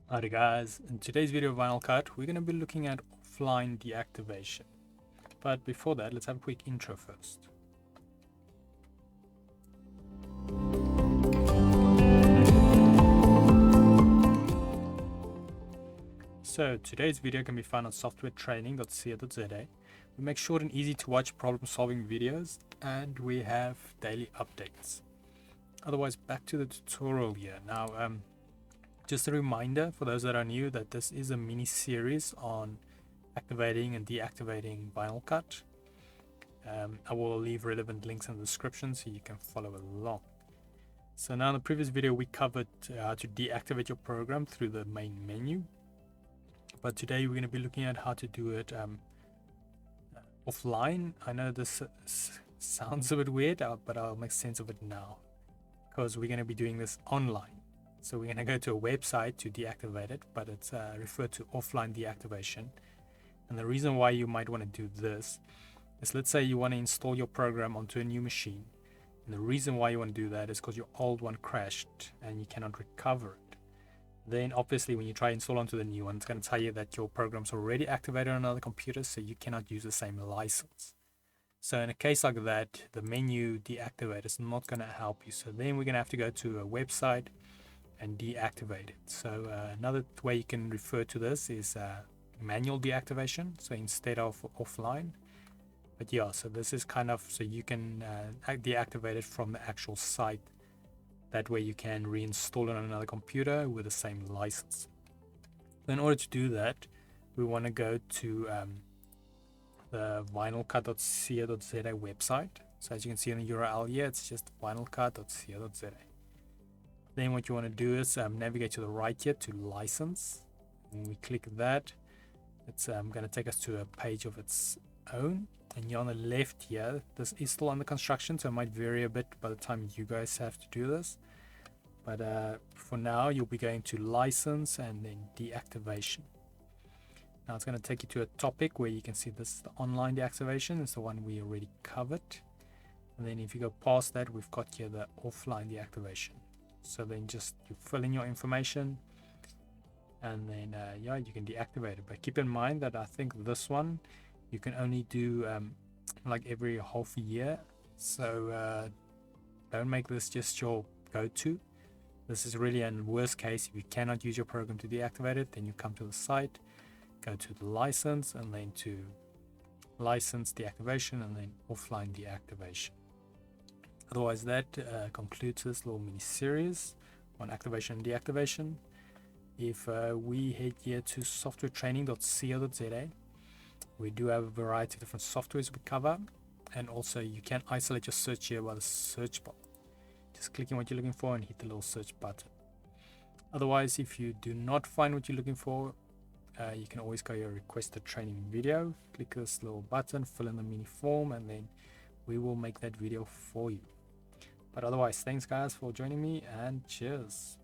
Alright guys, in today's video of VinylCut, we're going to be looking at offline deactivation. But before that, let's have a quick intro first. So today's video can be found on softwaretraining.co.za. We make short and easy to watch problem solving videos, and we have daily updates. Otherwise, back to the tutorial here. Now, just a reminder for those that are new that this is a mini series on activating and deactivating VinylCut. I will leave relevant links in the description so you can follow along. So now in the previous video we covered how to deactivate your program through the main menu, but today we're going to be looking at how to do it offline. I know this sounds a bit weird, but I'll make sense of it now, because we're going to be doing this online. So we're going to go to a website to deactivate it, but it's referred to offline deactivation. And the reason why you might want to do this is, let's say you want to install your program onto a new machine. And the reason why you want to do that is because your old one crashed and you cannot recover it. Then obviously when you try install onto the new one, it's going to tell you that your program's already activated on another computer, so you cannot use the same license. So in a case like that, the menu deactivate is not going to help you. So then we're going to have to go to a website and deactivate it. So another way you can refer to this is manual deactivation, so instead of offline. But yeah, so this is kind of so you can deactivate it from the actual site. That way you can reinstall it on another computer with the same license. In order to do that, we want to go to the vinylcut.co.za website. So as you can see in the URL here, it's just vinylcut.co.za. Then what you want to do is navigate to the right here to license, and we click that. It's going to take us to a page of its own, and here on the left here, this is still under construction, so it might vary a bit by the time you guys have to do this, but for now you'll be going to license and then deactivation. Now it's going to take you to a topic where you can see this is the online deactivation. It's the one we already covered, and then if you go past that, we've got here the offline deactivation. So then just you fill in your information, and then yeah, you can deactivate it. But keep in mind that I think this one you can only do like every half a year. So don't make this just your go-to. This is really in worst case, if you cannot use your program to deactivate it, then you come to the site, go to the license, and then to license deactivation, and then offline deactivation. Otherwise, that concludes this little mini series on activation and deactivation. If we head here to softwaretraining.co.za, we do have a variety of different softwares we cover, and also you can isolate your search here by the search bar. Just clicking what you're looking for and hit the little search button. Otherwise, if you do not find what you're looking for, you can always go here, request a training video, click this little button, fill in the mini form, and then we will make that video for you. But otherwise, thanks guys for joining me, and cheers.